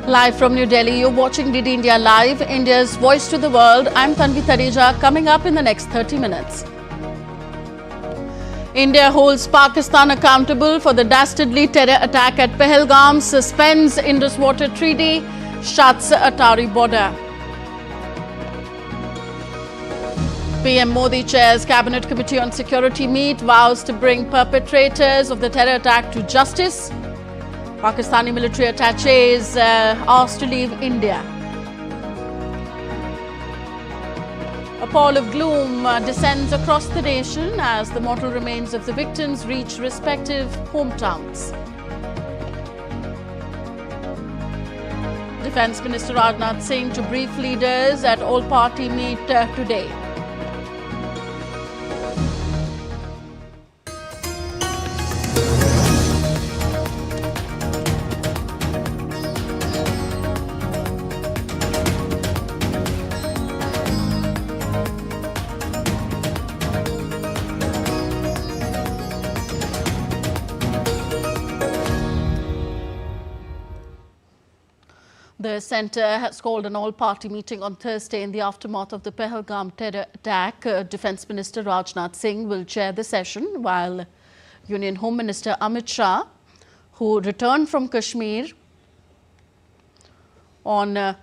Live from New Delhi, you're watching DD India Live, India's voice to the world. I'm Tanvi Tareja. Coming up in the next 30 minutes. India holds Pakistan accountable for the dastardly terror attack at Pahalgam, suspends Indus Water Treaty, shuts Atari border. PM Modi chairs Cabinet Committee on Security meet, vows to bring perpetrators of the terror attack to justice. Pakistani military attaché is asked to leave India. A pall of gloom descends across the nation as the mortal remains of the victims reach respective hometowns. Defence Minister Rajnath Singh to brief leaders at all-party meet today. The centre has called an all-party meeting on Thursday in the aftermath of the Pahalgam terror attack. Defence Minister Rajnath Singh will chair the session, while Union Home Minister Amit Shah, who returned from Kashmir on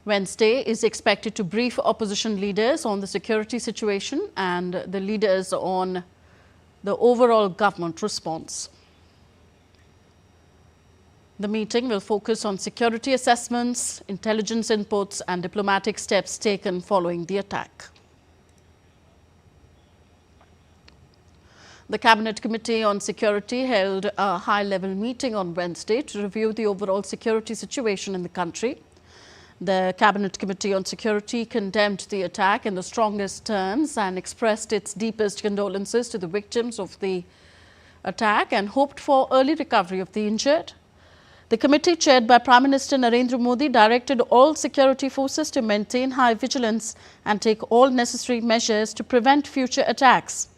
Wednesday, is expected to brief opposition leaders on the security situation and the leaders on the overall government response. The meeting will focus on security assessments, intelligence inputs and diplomatic steps taken following the attack. The Cabinet Committee on Security held a high-level meeting on Wednesday to review the overall security situation in the country. The Cabinet Committee on Security condemned the attack in the strongest terms and expressed its deepest condolences to the victims of the attack and hoped for early recovery of the injured. The committee, chaired by Prime Minister Narendra Modi, directed all security forces to maintain high vigilance and take all necessary measures to prevent future attacks.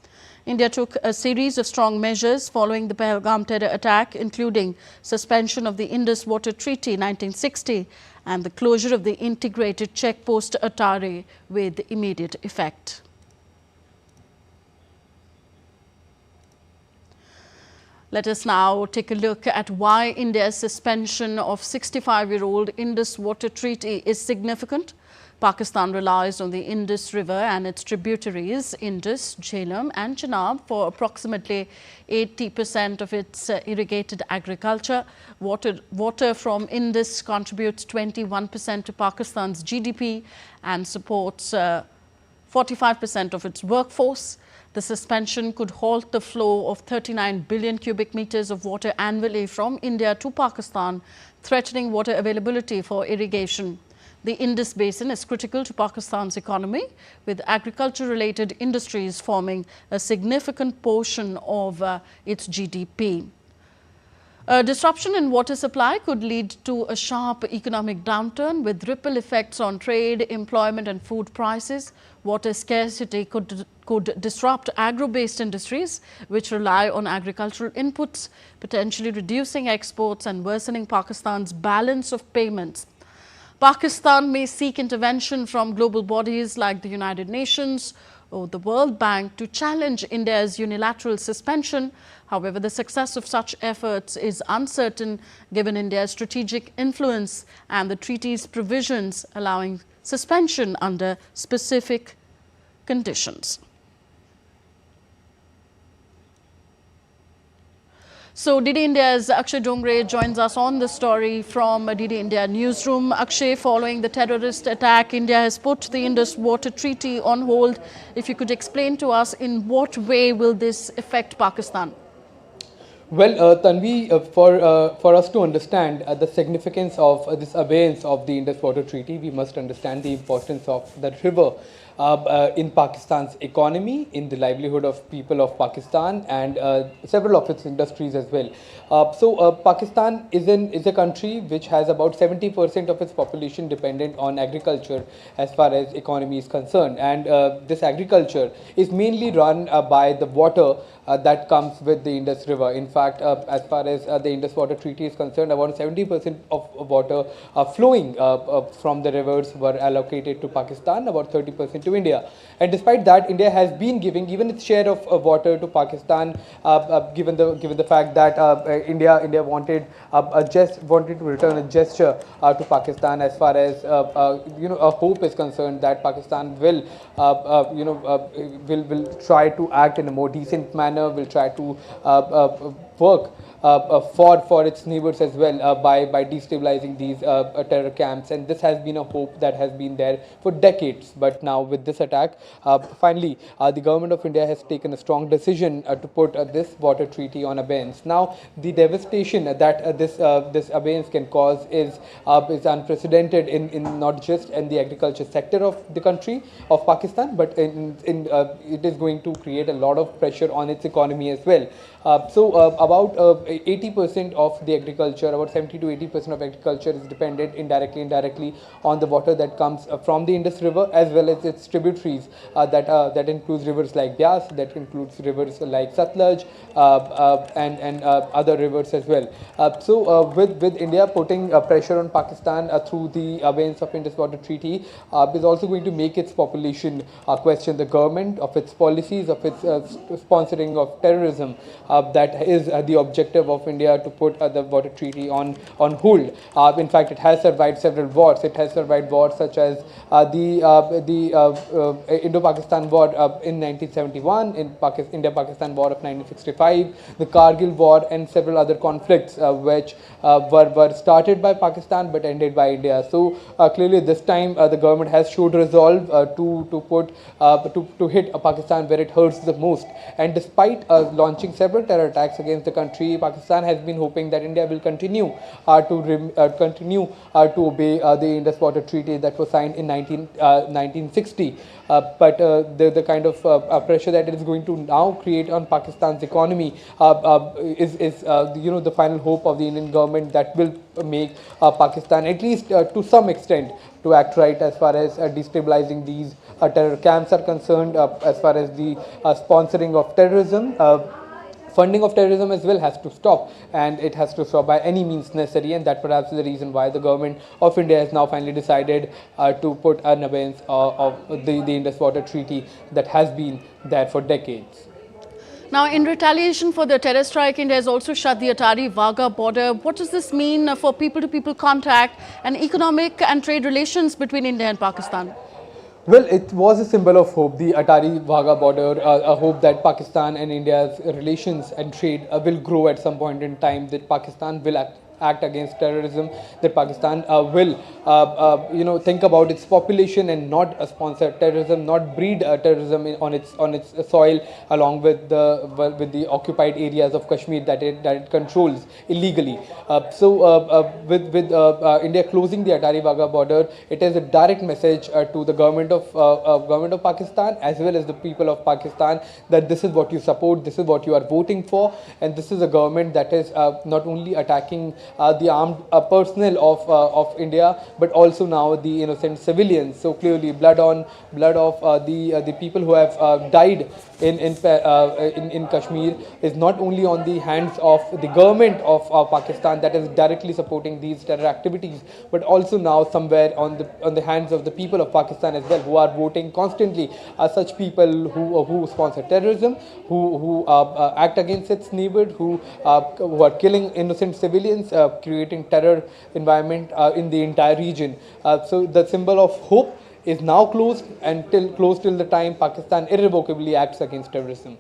India took a series of strong measures following the Pahalgam terror attack, including suspension of the Indus Water Treaty 1960 and the closure of the integrated checkpost Atari with immediate effect. Let us now take a look at why India's suspension of 65-year-old Indus Water Treaty is significant. Pakistan relies on the Indus River and its tributaries, Indus, Jhelum and Chenab, for approximately 80% of its irrigated agriculture. Water from Indus contributes 21% to Pakistan's GDP and supports 45% of its workforce. The suspension could halt the flow of 39 billion cubic meters of water annually from India to Pakistan, threatening water availability for irrigation. The Indus Basin is critical to Pakistan's economy, with agriculture-related industries forming a significant portion of its GDP. A disruption in water supply could lead to a sharp economic downturn with ripple effects on trade, employment and food prices. Water scarcity could disrupt agro-based industries which rely on agricultural inputs, potentially reducing exports and worsening Pakistan's balance of payments. Pakistan may seek intervention from global bodies like the United Nations or the World Bank to challenge India's unilateral suspension. However, the success of such efforts is uncertain given India's strategic influence and the treaty's provisions allowing suspension under specific conditions. So, DD India's Akshay Dongre joins us on the story from DD India newsroom. Akshay, following the terrorist attack, India has put the Indus Water Treaty on hold. If you could explain to us, in what way will this affect Pakistan? Well, Tanvi, for us to understand the significance of this abeyance of the Indus Water Treaty, we must understand the importance of that river in Pakistan's economy, in the livelihood of people of Pakistan and several of its industries as well. Pakistan is a country which has about 70% of its population dependent on agriculture as far as economy is concerned, and this agriculture is mainly run by the water that comes with the Indus River. In fact, as far as the Indus Water Treaty is concerned, about 70% of water flowing from the rivers were allocated to Pakistan, about 30% to India. And despite that, India has been giving even its share of water to Pakistan, given the fact that India wanted to return a gesture to Pakistan as far as a hope is concerned that Pakistan will will try to act in a more decent manner, will try to work for its neighbors as well by destabilizing these terror camps. And this has been a hope that has been there for decades. But now with this attack, finally the government of India has taken a strong decision to put this water treaty on abeyance. Now the devastation that this abeyance can cause is unprecedented in not just in the agriculture sector of the country of Pakistan, but it is going to create a lot of pressure on its economy as well. About 80% of the agriculture, about 70 to 80% of agriculture is dependent indirectly on the water that comes from the Indus River as well as its tributaries. That includes rivers like Byas, that includes rivers like Satluj and other rivers as well. With India putting pressure on Pakistan through the abeyance of Indus Water Treaty is also going to make its population question the government of its policies, of its sponsoring of terrorism. That is the objective of India to put the water treaty on hold. In fact, it has survived several wars. It has survived wars such as the Indo-Pakistan War in 1971, India-Pakistan War of 1965, the Kargil War, and several other conflicts which were started by Pakistan but ended by India. So clearly, this time the government has showed resolve to hit Pakistan where it hurts the most. And despite launching several terror attacks against the country, Pakistan has been hoping that India will continue to obey the Indus Water Treaty that was signed in 1960. But the kind of pressure that it is going to now create on Pakistan's economy is the final hope of the Indian government that will make Pakistan, at least to some extent, to act right as far as destabilizing these terror camps are concerned, as far as the sponsoring of terrorism. Funding of terrorism as well has to stop, and it has to stop by any means necessary, and that perhaps is the reason why the government of India has now finally decided to put an abeyance of the Indus Water Treaty that has been there for decades. Now, in retaliation for the terror strike, India has also shut the Atari-Wagah border. What does this mean for people-to-people contact and economic and trade relations between India and Pakistan? Well, it was a symbol of hope, the Atari-Wagah border, a hope that Pakistan and India's relations and trade will grow at some point in time, that Pakistan will act against terrorism, that Pakistan will think about its population and not sponsor terrorism, not breed terrorism on its soil, along with the occupied areas of Kashmir that it controls illegally. With India closing the Atari-Wagah border, it is a direct message to the government of Pakistan as well as the people of Pakistan that this is what you support, this is what you are voting for, and this is a government that is not only attacking the armed personnel of India, but also now the innocent civilians. So clearly, blood of the people who have died in Kashmir is not only on the hands of the government of Pakistan that is directly supporting these terror activities, but also now somewhere on the hands of the people of Pakistan as well, who are voting constantly. Such people who sponsor terrorism, who act against its neighbors, who are killing innocent civilians, creating terror environment in the entire region. So the symbol of hope is now closed till the time Pakistan irrevocably acts against terrorism.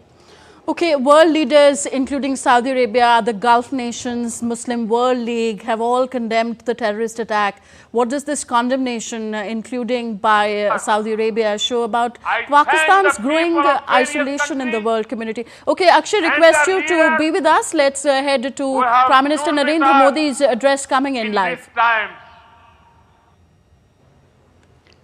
Okay, world leaders, including Saudi Arabia, the Gulf nations, Muslim World League, have all condemned the terrorist attack. What does this condemnation, including by Saudi Arabia, show about Pakistan's growing isolation in the world community? Okay, Akshay, request you to be with us. Let's head to Prime Minister Narendra Modi's address coming in live.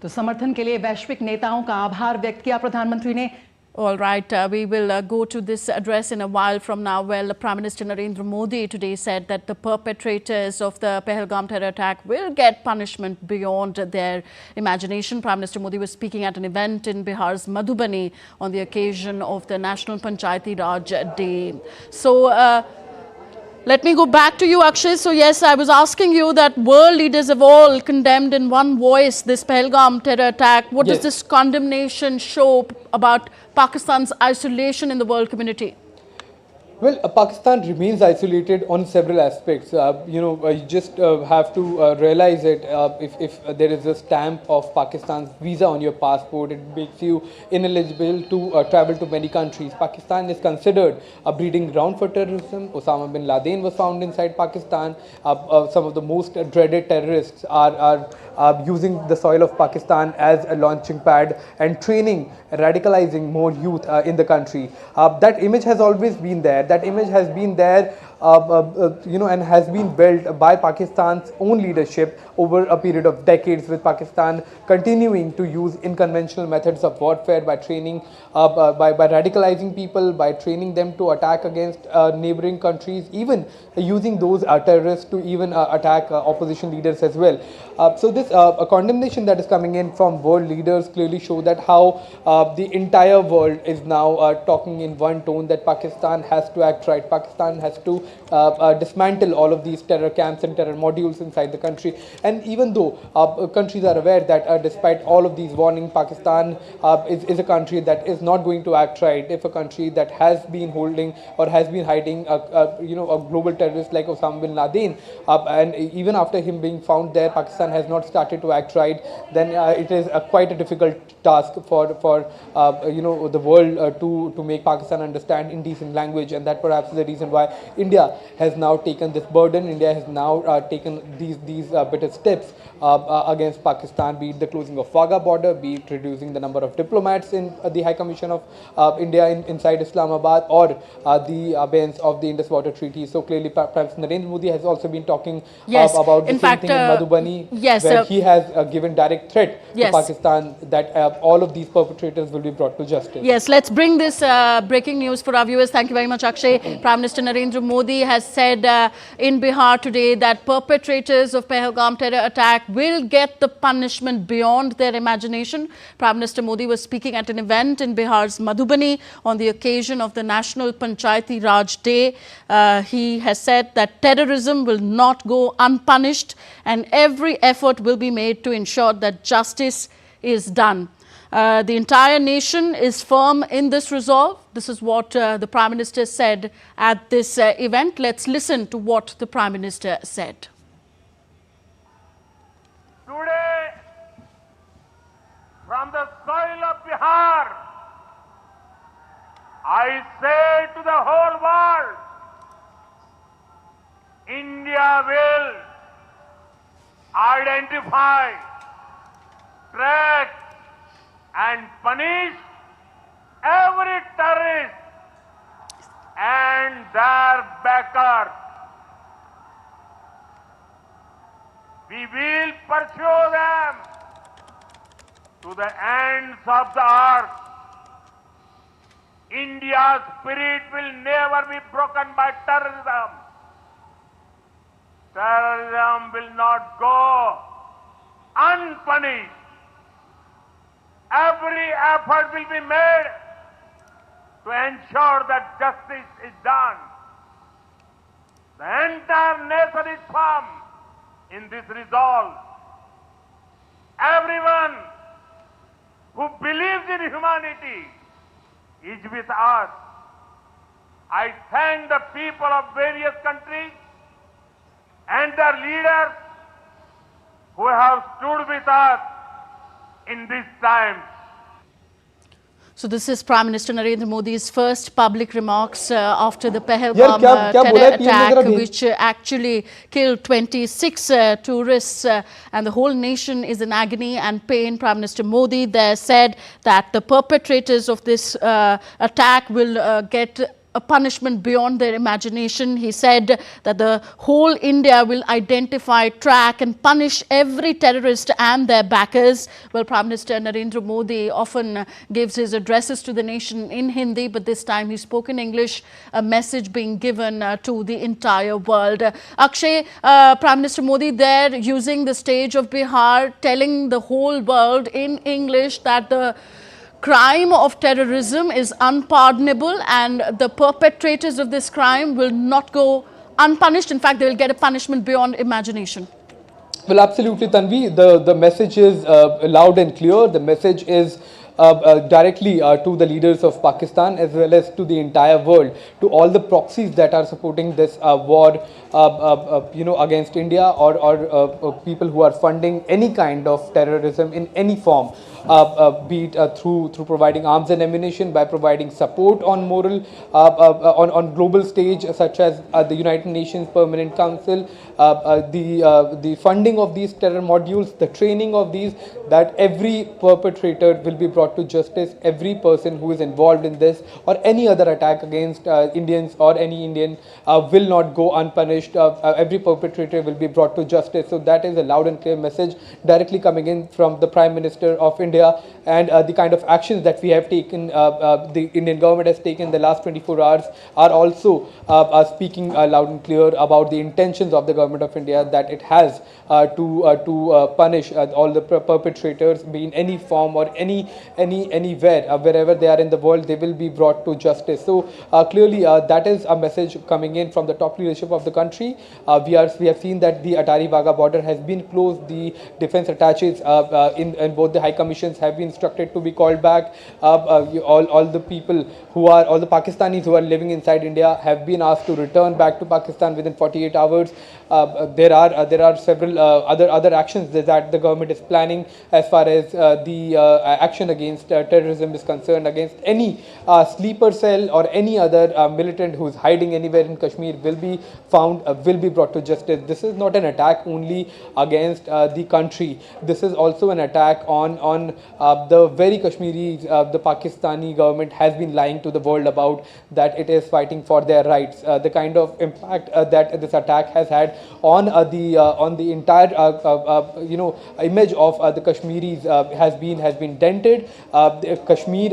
तो समर्थन के लिए वैश्विक नेताओं का आभार व्यक्त किया प्रधानमंत्री ने. All right, we will go to this address in a while from now. Well, Prime Minister Narendra Modi today said that the perpetrators of the Pahalgam terror attack will get punishment beyond their imagination. Prime Minister Modi was speaking at an event in Bihar's Madhubani on the occasion of the National Panchayati Raj Day. So, Let me go back to you, Akshay. So yes, I was asking you that world leaders have all condemned in one voice this Pahalgam terror attack. What does Yes. this condemnation show about Pakistan's isolation in the world community? Well, Pakistan remains isolated on several aspects. You just have to realize it. If there is a stamp of Pakistan's visa on your passport, it makes you ineligible to travel to many countries. Pakistan is considered a breeding ground for terrorism. Osama bin Laden was found inside Pakistan. Some of the most dreaded terrorists are using the soil of Pakistan as a launching pad and training, radicalizing more youth in the country. That image has always been there. That image has been there, and has been built by Pakistan's own leadership over a period of decades, with Pakistan continuing to use unconventional methods of warfare by training, by radicalizing people, by training them to attack against neighboring countries, even using those terrorists to even attack opposition leaders as well. So this condemnation that is coming in from world leaders clearly show that how the entire world is now talking in one tone, that Pakistan has to act right. Pakistan has to dismantle all of these terror camps and terror modules inside the country. And even though countries are aware that despite all of these warnings, Pakistan is a country that is not going to act right. If a country that has been holding or has been hiding a global terrorist like Osama bin Laden, and even after him being found there, Pakistan has not started to act right, then it is quite a difficult task for the world to make Pakistan understand in decent language. And that perhaps is the reason why India has now taken this burden. India has now taken these better steps against Pakistan, be it the closing of Wagah border, be it reducing the number of diplomats in the High Commission of India inside Islamabad, or the abeyance of the Indus Water Treaty. So clearly, perhaps Narendra Modi has also been talking about the same thing in Madhubani, where he has given direct threat to Pakistan that all of these perpetrators will be brought to justice. Yes, let's bring this breaking news for our viewers. Thank you very much, Akshay. Prime Minister Narendra Modi has said in Bihar today that perpetrators of Pahalgam terror attack will get the punishment beyond their imagination. Prime Minister Modi was speaking at an event in Bihar's Madhubani on the occasion of the National Panchayati Raj Day. He has said that terrorism will not go unpunished and every effort will be made to ensure that justice is done. The entire nation is firm in this resolve. This is what the Prime Minister said at this event. Let's listen to what the Prime Minister said. Today, from the soil of Bihar, I say to the whole world, India will identify, track, and punish every terrorist and their backers. We will pursue them to the ends of the earth. India's spirit will never be broken by terrorism. Terrorism will not go unpunished. Every effort will be made to ensure that justice is done. The entire nation is firm in this resolve. Everyone who believes in humanity is with us. I thank the people of various countries and their leaders who have stood with us in this time. So this is Prime Minister Narendra Modi's first public remarks after the Pahalgam terror attack, which actually killed 26 tourists, and the whole nation is in agony and pain. Prime Minister Modi there said that the perpetrators of this attack will get a punishment beyond their imagination. He said that the whole India will identify, track and punish every terrorist and their backers. Well, Prime Minister Narendra Modi often gives his addresses to the nation in Hindi, but this time he spoke in English, a message being given to the entire world. Akshay, Prime Minister Modi there using the stage of Bihar, telling the whole world in English that the crime of terrorism is unpardonable and the perpetrators of this crime will not go unpunished. In fact, they will get a punishment beyond imagination. Well, absolutely, Tanvi. The message is loud and clear. The message is directly to the leaders of Pakistan as well as to the entire world, to all the proxies that are supporting this war, against India, or people who are funding any kind of terrorism in any form. Be it through providing arms and ammunition, by providing support on moral on global stage, such as the United Nations Permanent Council, the funding of these terror modules, the training of these, that every perpetrator will be brought to justice. Every person who is involved in this or any other attack against Indians or any Indian will not go unpunished. Every perpetrator will be brought to justice. So that is a loud and clear message directly coming in from the Prime Minister of India. And the kind of actions that we have taken, the Indian government has taken the last 24 hours, are also speaking loud and clear about the intentions of the government of India, that it has to punish all the perpetrators, be in any form or anywhere, wherever they are in the world, they will be brought to justice. So clearly that is a message coming in from the top leadership of the country. We have seen that the Atari Wagah border has been closed. The defense attaches in both the high commissions have been instructed to be called back. All the people all the Pakistanis who are living inside India have been asked to return back to Pakistan within 48 hours. There are several other actions that the government is planning as far as the action against terrorism is concerned. Against any sleeper cell or any other militant who is hiding anywhere in Kashmir will be found, will be brought to justice. This is not an attack only against the country. This is also an attack on the very Kashmiris the Pakistani government has been lying to the world about, that it is fighting for their rights. The kind of impact that this attack has had on the entire image of the Kashmiris has been dented. Kashmir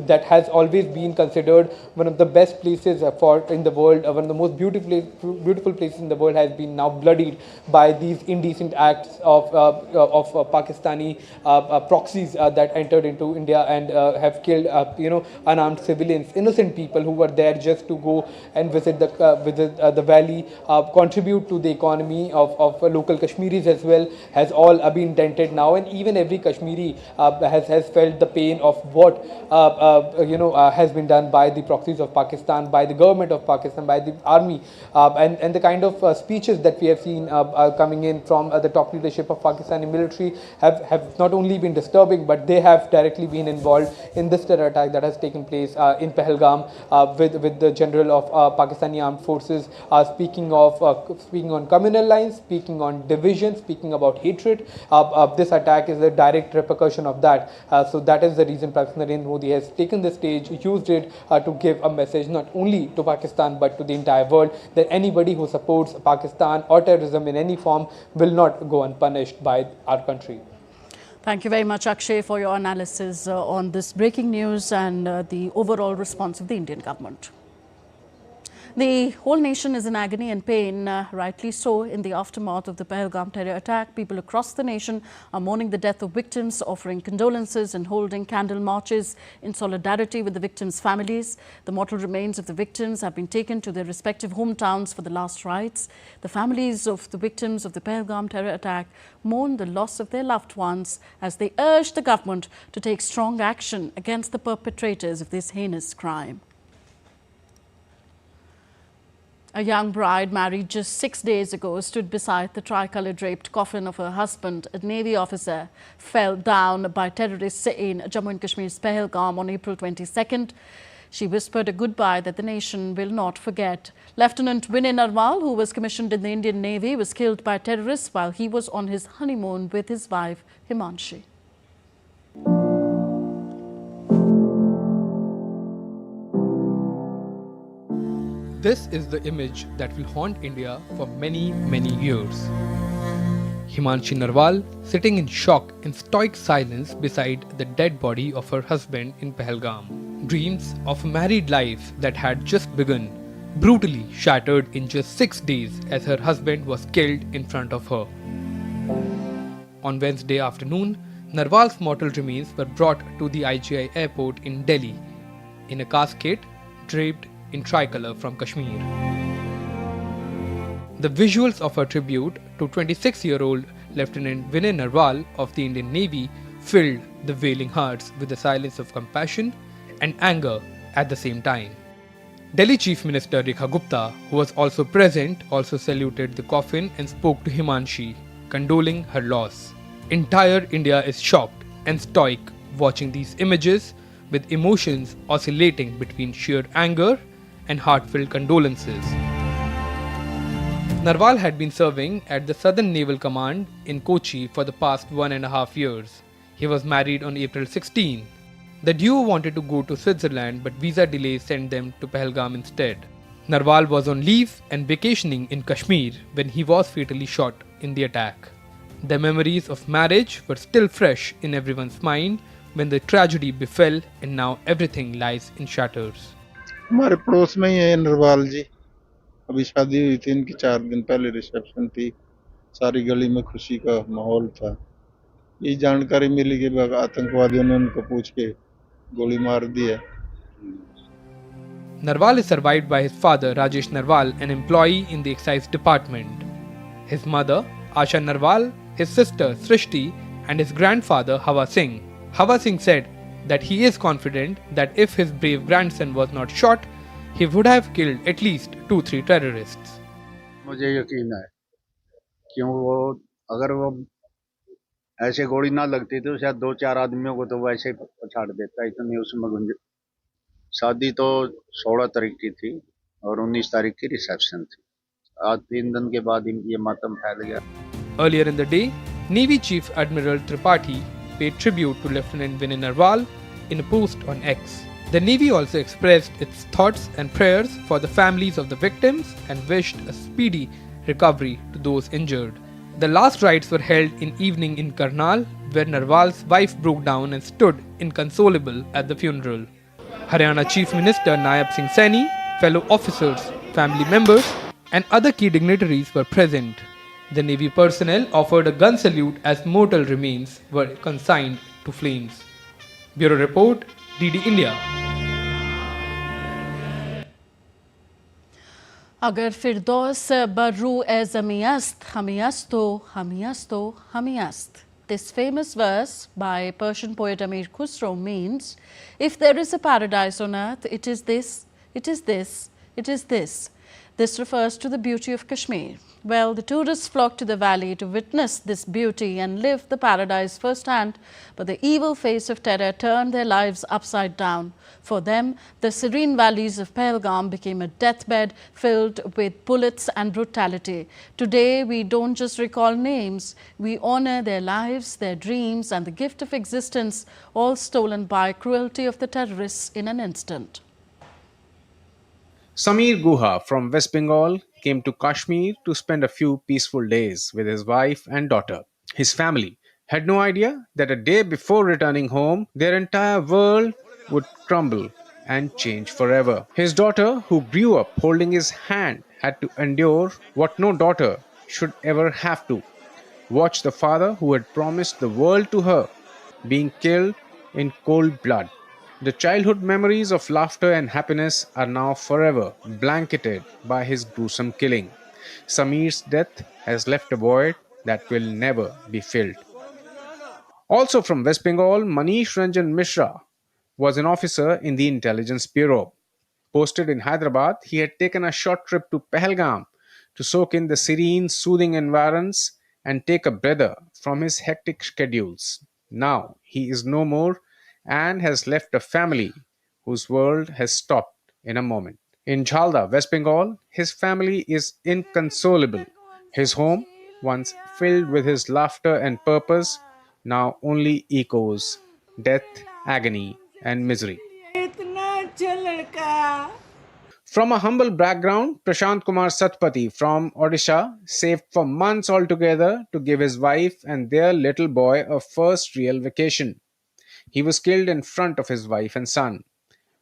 that has always been considered one of the best places in the world, one of the most beautiful places in the world, has been now bloodied by these indecent acts of Pakistani proxies that entered into India and have killed unarmed civilians, innocent people who were there just to go and visit the valley, contribute to the economy of local Kashmiris as well, has all been dented now. And even every Kashmiri has felt the pain of what has been done by the proxies of Pakistan, by the government of Pakistan, by the army, and the kind of speeches that we have seen coming in from the top leadership of Pakistani military have not only been disturbing, but they have directly been involved in this terror attack that has taken place in Pahalgam, with the general of Pakistani armed forces speaking on communal lines, speaking on division, speaking about hatred. This attack is a direct repercussion of that. So that is the reason President Narendra Modi has taken the stage, used it to give a message not only to Pakistan but to the entire world, that anybody who supports Pakistan or terrorism in any form will not go unpunished by our country. Thank you very much, Akshay, for your analysis on this breaking news and the overall response of the Indian government. The whole nation is in agony and pain, rightly so, in the aftermath of the Pahalgam terror attack. People across the nation are mourning the death of victims, offering condolences and holding candle marches in solidarity with the victims' families. The mortal remains of the victims have been taken to their respective hometowns for the last rites. The families of the victims of the Pahalgam terror attack mourn the loss of their loved ones as they urge the government to take strong action against the perpetrators of this heinous crime. A young bride married just 6 days ago stood beside the tricolour draped coffin of her husband, a Navy officer, fell down by terrorists in Jammu and Kashmir's Pahalgam on April 22nd. She whispered a goodbye that the nation will not forget. Lieutenant Vinay Narwal, who was commissioned in the Indian Navy, was killed by terrorists while he was on his honeymoon with his wife, Himanshi. This is the image that will haunt India for many, many years. Himanshi Narwal sitting in shock and stoic silence beside the dead body of her husband in Pahalgam. Dreams of a married life that had just begun, brutally shattered in just 6 days as her husband was killed in front of her. On Wednesday afternoon, Narwal's mortal remains were brought to the IGI airport in Delhi in a casket draped in tricolour from Kashmir. The visuals of her tribute to 26-year-old Lieutenant Vinay Narwal of the Indian Navy filled the wailing hearts with the silence of compassion and anger at the same time. Delhi Chief Minister Rekha Gupta, who was also present, also saluted the coffin and spoke to Himanshi, condoling her loss. Entire India is shocked and stoic watching these images, with emotions oscillating between sheer anger and heartfelt condolences. Narwal had been serving at the Southern Naval Command in Kochi for the past 1.5 years. He was married on April 16. The duo wanted to go to Switzerland, but visa delays sent them to Pahalgam instead. Narwal was on leave and vacationing in Kashmir when he was fatally shot in the attack. The memories of marriage were still fresh in everyone's mind when the tragedy befell, and now everything lies in shatters. हमारे पड़ोस में ही है नरवाल जी। अभी शादी हुई थी इनकी, 4 दिन पहले रिसेप्शन थी। सारी गली में खुशी का माहौल था। ये जानकारी मिली कि आतंकवादियों ने उनको पूछ के गोली मार दी है। Narwal is survived by his father Rajesh Narwal, an employee in the excise department. His mother Asha Narwal, his sister Srishti, and his grandfather Hawa Singh. Hawa Singh said that he is confident that if his brave grandson was not shot, he would have killed at least 2-3 terrorists. मुझे यकीन है क्यों वो अगर वो ऐसे गोली ना लगती तो शायद 2-4 आदमियों को तो वैसे ही पछाड़ देता। इतनी उसमें गुंज शादी तो 16 तारीख की थी और 19 तारीख की रिसेप्शन थी। आज 3 दिन के बाद ये मातम फैल गया। Earlier in the day, Navy Chief Admiral Tripathi paid tribute to Lieutenant Vinay Narwal in a post on X. The Navy also expressed its thoughts and prayers for the families of the victims and wished a speedy recovery to those injured. The last rites were held in evening in Karnal, where Narwal's wife broke down and stood inconsolable at the funeral. Haryana Chief Minister Naib Singh Saini, fellow officers, family members, and other key dignitaries were present. The Navy personnel offered a gun salute as mortal remains were consigned to flames. Bureau Report, DD India. अगर फिरदौस बर्रू ए ज़मीस्त हमीस्तो हमीस्तो हमीस्त. This famous verse by Persian poet Amir Khusro means, if there is a paradise on earth, it is this, it is this, it is this. This refers to the beauty of Kashmir. Well, the tourists flock to the valley to witness this beauty and live the paradise firsthand, but the evil face of terror turned their lives upside down. For them, the serene valleys of Pahalgam became a deathbed filled with bullets and brutality. Today, we don't just recall names, we honor their lives, their dreams, and the gift of existence, all stolen by cruelty of the terrorists in an instant. Samir Guha from West Bengal came to Kashmir to spend a few peaceful days with his wife and daughter. His family had no idea that a day before returning home, their entire world would crumble and change forever. His daughter, who grew up holding his hand, had to endure what no daughter should ever have to: watch the father who had promised the world to her being killed in cold blood. The childhood memories of laughter and happiness are now forever blanketed by his gruesome killing. Samir's death has left a void that will never be filled. Also from West Bengal, Manish Ranjan Mishra was an officer in the Intelligence Bureau. Posted in Hyderabad, he had taken a short trip to Pahalgam to soak in the serene, soothing environs and take a breather from his hectic schedules. Now he is no more and has left a family whose world has stopped in a moment. In Jhalda, West Bengal, his family is inconsolable. His home, once filled with his laughter and purpose, now only echoes death, agony, and misery. From a humble background, Prashant Kumar Satpathy from Odisha saved for months altogether to give his wife and their little boy a first real vacation. He was killed in front of his wife and son.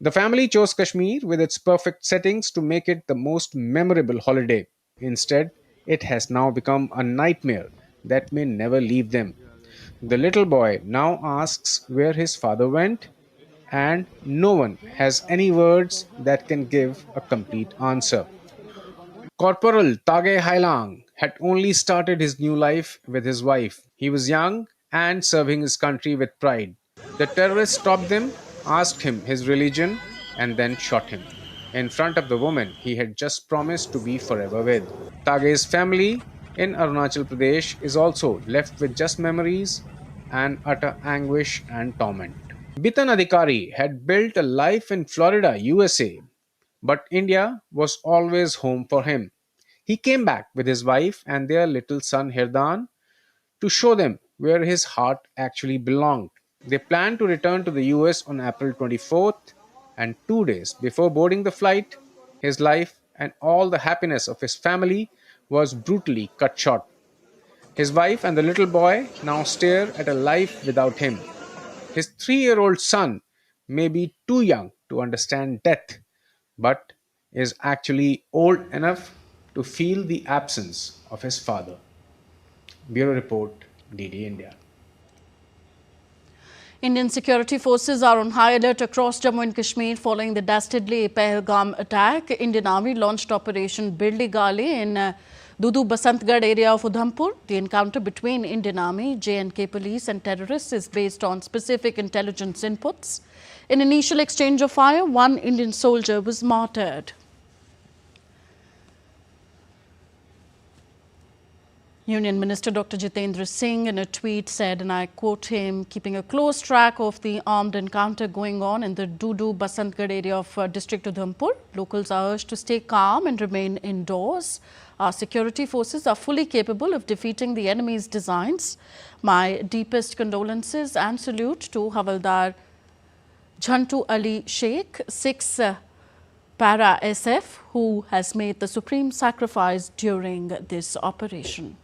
The family chose Kashmir with its perfect settings to make it the most memorable holiday. Instead, it has now become a nightmare that may never leave them. The little boy now asks where his father went, and no one has any words that can give a complete answer. Corporal Tage Hailang had only started his new life with his wife. He was young and serving his country with pride. The terrorists stopped them, asked him his religion, and then shot him in front of the woman he had just promised to be forever with. Tage's family in Arunachal Pradesh is also left with just memories and utter anguish and torment. Bitan Adhikari had built a life in Florida, USA, but India was always home for him. He came back with his wife and their little son Hirdan to show them where his heart actually belonged. They planned to return to the US on April 24th, and 2 days before boarding the flight, his life and all the happiness of his family was brutally cut short. His wife and the little boy now stare at a life without him. His 3-year-old son may be too young to understand death, but is actually old enough to feel the absence of his father. Bureau Report, DD India. Indian security forces are on high alert across Jammu and Kashmir following the dastardly Pahalgam attack. Indian Army launched Operation Birli Gali in Dudu Basantgarh area of Udhampur. The encounter between Indian Army, J&K police and terrorists is based on specific intelligence inputs. In initial exchange of fire, one Indian soldier was martyred. Union Minister Dr. Jitendra Singh in a tweet said, and I quote him, keeping a close track of the armed encounter going on in the Dudu Basantgarh area of district Udhampur. Locals are urged to stay calm and remain indoors. Our security forces are fully capable of defeating the enemy's designs. My deepest condolences and salute to Havaldar Jhantu Ali Sheikh, 6 Para SF, who has made the supreme sacrifice during this operation.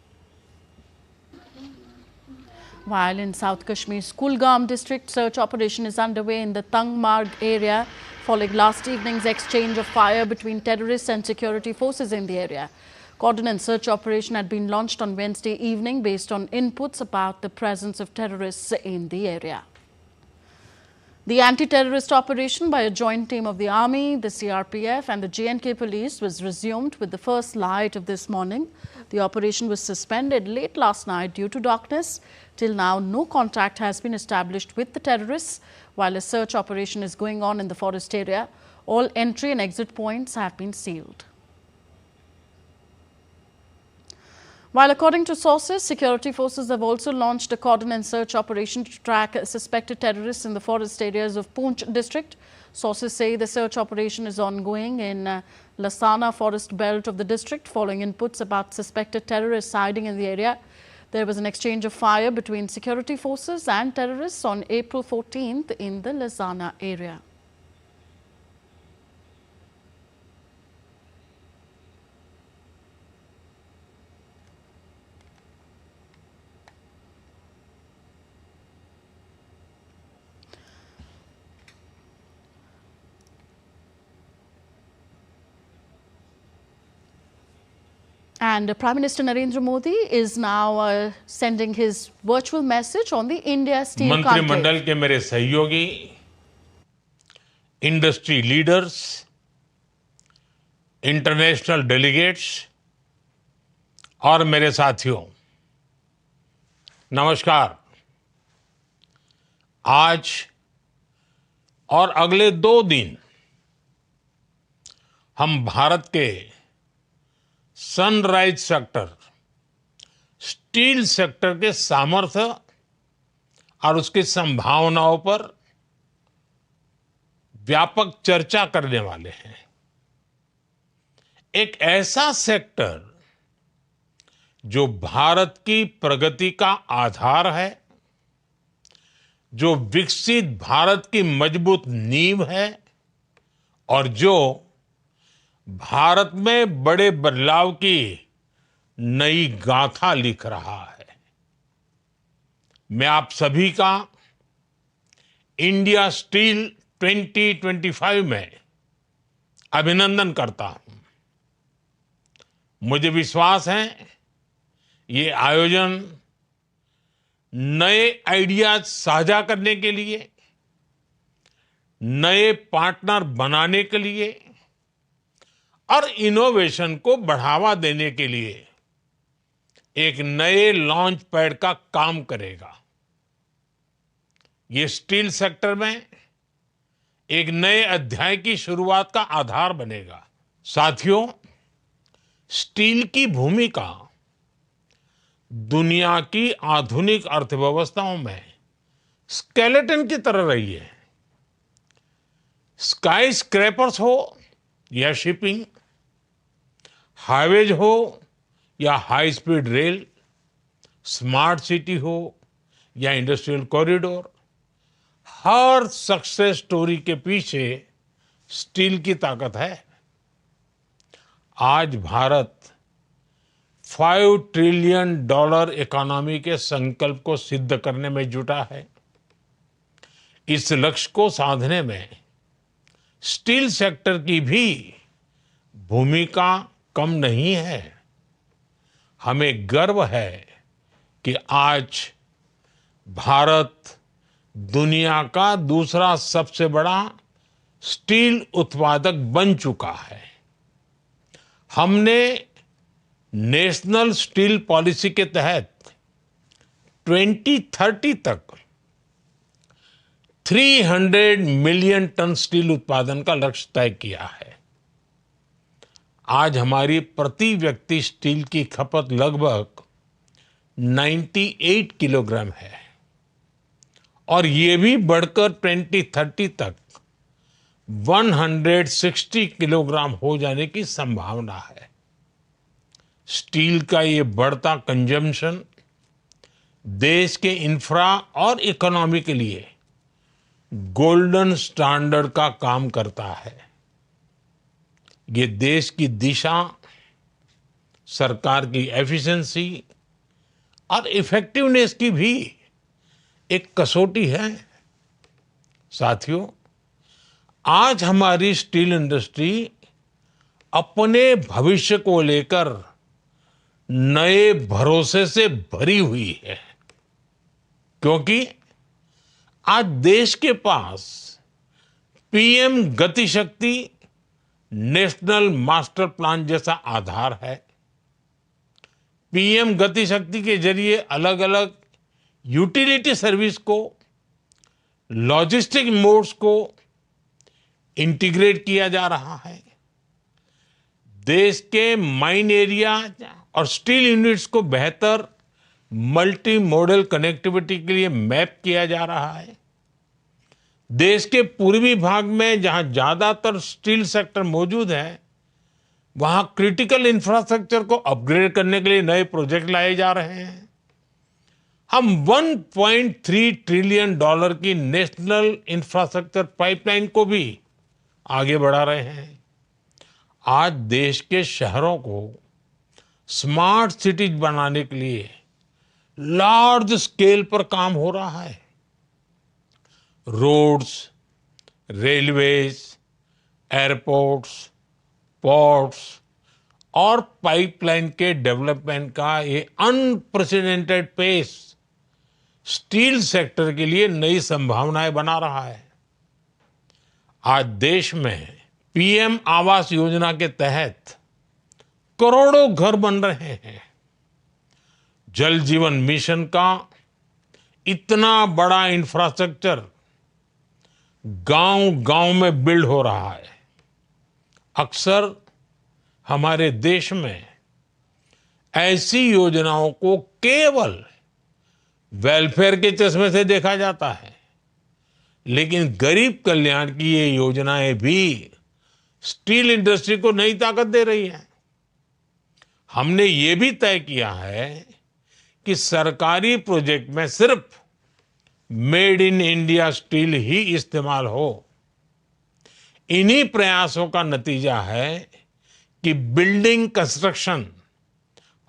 While in South Kashmir's Kulgam district, search operation is underway in the Tangmarg area following last evening's exchange of fire between terrorists and security forces in the area. Coordinate search operation had been launched on Wednesday evening based on inputs about the presence of terrorists in the area. The anti-terrorist operation by a joint team of the Army, the CRPF and the J&K police was resumed with the first light of this morning. The operation was suspended late last night due to darkness. Till now, no contact has been established with the terrorists while a search operation is going on in the forest area. All entry and exit points have been sealed. While according to sources, security forces have also launched a cordon and search operation to track suspected terrorists in the forest areas of Poonch district. Sources say the search operation is ongoing in Lasana forest belt of the district following inputs about suspected terrorists hiding in the area. There was an exchange of fire between security forces and terrorists on April 14th in the Lasana area. And Prime Minister Narendra Modi is now sending his virtual message on the India Steel Conclave. मंत्रिमंडल के मेरे सहयोगी, industry leaders, international delegates और मेरे साथियों, नमस्कार। आज और अगले 2 दिन हम भारत के सनराइज सेक्टर, स्टील सेक्टर के सामर्थ्य और उसकी संभावनाओं पर व्यापक चर्चा करने वाले हैं। एक ऐसा सेक्टर जो भारत की प्रगति का आधार है, जो विकसित भारत की मजबूत नींव है और जो भारत में बड़े बदलाव की नई गाथा लिख रहा है। मैं आप सभी का इंडिया स्टील 2025 में अभिनंदन करता हूं। मुझे विश्वास है ये आयोजन नए आइडियाज साझा करने के लिए, नए पार्टनर बनाने के लिए और इनोवेशन को बढ़ावा देने के लिए एक नए लॉन्च पैड का काम करेगा। ये स्टील सेक्टर में एक नए अध्याय की शुरुआत का आधार बनेगा। साथियों, स्टील की भूमिका दुनिया की आधुनिक अर्थव्यवस्थाओं में स्केलेटन की तरह रही है। स्काई स्क्रैपर्स हो या शिपिंग, हाईवेज हो या high speed rail, smart city हो या इंडस्ट्रियल कॉरिडोर, हर सक्सेस स्टोरी के पीछे स्टील की ताकत है। आज भारत $5 ट्रिलियन इकोनॉमी के संकल्प को सिद्ध करने में जुटा है। इस लक्ष्य को साधने में स्टील सेक्टर की भी भूमिका कम नहीं है। हमें गर्व है कि आज भारत दुनिया का दूसरा सबसे बड़ा स्टील उत्पादक बन चुका है। हमने नेशनल स्टील पॉलिसी के तहत 2030 तक 300 मिलियन टन स्टील उत्पादन का लक्ष्य तय किया है। आज हमारी प्रति व्यक्ति स्टील की खपत लगभग 98 किलोग्राम है और ये भी बढ़कर 2030 तक 160 किलोग्राम हो जाने की संभावना है। स्टील का ये बढ़ता कंजम्पशन देश के इंफ्रा और इकोनॉमी के लिए गोल्डन स्टैंडर्ड का काम करता है। ये देश की दिशा, सरकार की एफिशिएंसी और इफेक्टिवनेस की भी एक कसौटी है। साथियों, आज हमारी स्टील इंडस्ट्री अपने भविष्य को लेकर नए भरोसे से भरी हुई है, क्योंकि आज देश के पास पीएम गति शक्ति नेशनल मास्टर प्लान जैसा आधार है। पीएम गति शक्ति के जरिए अलग अलग यूटिलिटी सर्विस को, लॉजिस्टिक मोड्स को इंटीग्रेट किया जा रहा है। देश के माइन एरिया और स्टील यूनिट्स को बेहतर मल्टी मॉडल कनेक्टिविटी के लिए मैप किया जा रहा है। देश के पूर्वी भाग में जहां ज्यादातर स्टील सेक्टर मौजूद है, वहां क्रिटिकल इंफ्रास्ट्रक्चर को अपग्रेड करने के लिए नए प्रोजेक्ट लाए जा रहे हैं। हम $1.3 ट्रिलियन की नेशनल इंफ्रास्ट्रक्चर पाइपलाइन को भी आगे बढ़ा रहे हैं। आज देश के शहरों को स्मार्ट सिटीज बनाने के लिए लार्ज स्केल पर काम हो रहा है। रोड्स, रेलवेज, एयरपोर्ट्स, पोर्ट्स और पाइपलाइन के डेवलपमेंट का ये अनप्रेसिडेंटेड पेस स्टील सेक्टर के लिए नई संभावनाएं बना रहा है। आज देश में पीएम आवास योजना के तहत करोड़ों घर बन रहे हैं। जल जीवन मिशन का इतना बड़ा इंफ्रास्ट्रक्चर गांव-गांव में बिल्ड हो रहा है। अक्सर हमारे देश में ऐसी योजनाओं को केवल वेलफेयर के चश्मे से देखा जाता है, लेकिन गरीब कल्याण की ये योजनाएं भी स्टील इंडस्ट्री को नई ताकत दे रही हैं। हमने ये भी तय किया है कि सरकारी प्रोजेक्ट में सिर्फ मेड इन इंडिया स्टील ही इस्तेमाल हो। इन्हीं प्रयासों का नतीजा है कि बिल्डिंग कंस्ट्रक्शन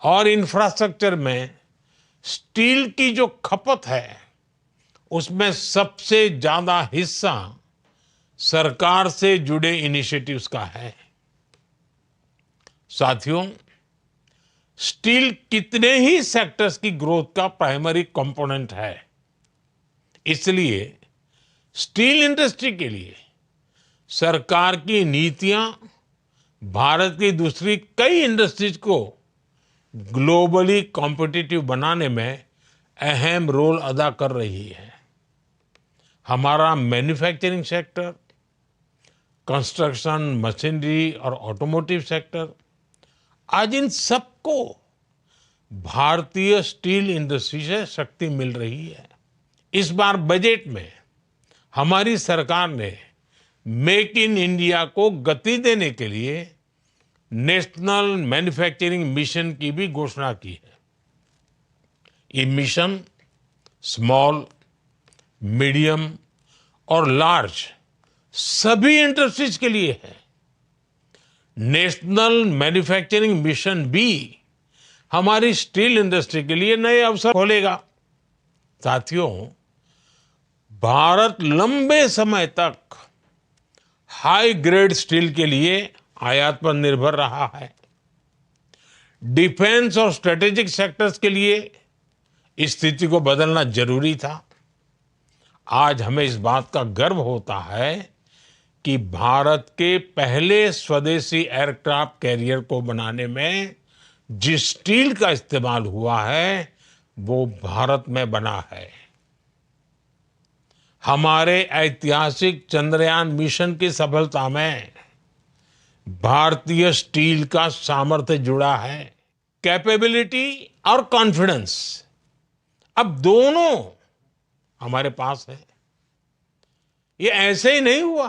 और इंफ्रास्ट्रक्चर में स्टील की जो खपत है, उसमें सबसे ज्यादा हिस्सा सरकार से जुड़े इनिशिएटिव्स का है। साथियों, स्टील कितने ही सेक्टर्स की ग्रोथ का प्राइमरी कंपोनेंट है। इसलिए स्टील इंडस्ट्री के लिए सरकार की नीतियां भारत की दूसरी कई इंडस्ट्रीज को ग्लोबली कॉम्पिटिटिव बनाने में अहम रोल अदा कर रही है। हमारा मैन्युफैक्चरिंग सेक्टर, कंस्ट्रक्शन, मशीनरी और ऑटोमोटिव सेक्टर, आज इन सबको भारतीय स्टील इंडस्ट्री से शक्ति मिल रही है। इस बार बजट में हमारी सरकार ने मेक इन इंडिया को गति देने के लिए नेशनल मैन्युफैक्चरिंग मिशन की भी घोषणा की है। ये मिशन स्मॉल, मीडियम और लार्ज सभी इंडस्ट्रीज के लिए है। नेशनल मैन्युफैक्चरिंग मिशन भी हमारी स्टील इंडस्ट्री के लिए नए अवसर खोलेगा। साथियों, भारत लंबे समय तक हाई ग्रेड स्टील के लिए आयात पर निर्भर रहा है। डिफेंस और स्ट्रेटेजिक सेक्टर्स के लिए इस स्थिति को बदलना जरूरी था। आज हमें इस बात का गर्व होता है कि भारत के पहले स्वदेशी एयरक्राफ्ट कैरियर को बनाने में जिस स्टील का इस्तेमाल हुआ है वो भारत में बना है। हमारे ऐतिहासिक चंद्रयान मिशन की सफलता में भारतीय स्टील का सामर्थ्य जुड़ा है। कैपेबिलिटी और कॉन्फिडेंस अब दोनों हमारे पास है। ये ऐसे ही नहीं हुआ।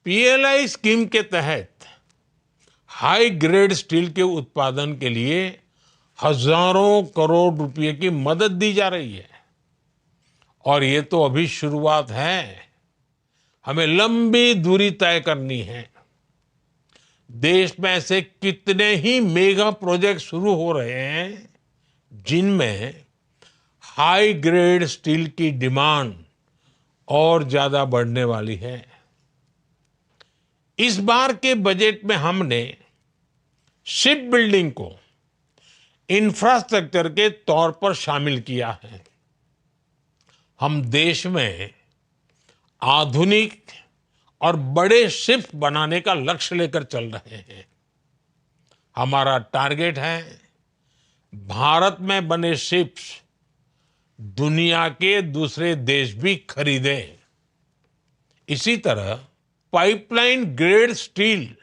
पीएलआई स्कीम के तहत हाई ग्रेड स्टील के उत्पादन के लिए हजारों करोड़ रुपए की मदद दी जा रही है और ये तो अभी शुरुआत है। हमें लंबी दूरी तय करनी है। देश में ऐसे कितने ही मेगा प्रोजेक्ट शुरू हो रहे हैं जिनमें हाई ग्रेड स्टील की डिमांड और ज्यादा बढ़ने वाली है। इस बार के बजट में हमने शिप बिल्डिंग को इंफ्रास्ट्रक्चर के तौर पर शामिल किया है। हम देश में आधुनिक और बड़े शिप बनाने का लक्ष्य लेकर चल रहे हैं। हमारा टारगेट है भारत में बने शिप्स दुनिया के दूसरे देश भी खरीदें। इसी तरह पाइपलाइन ग्रेड स्टील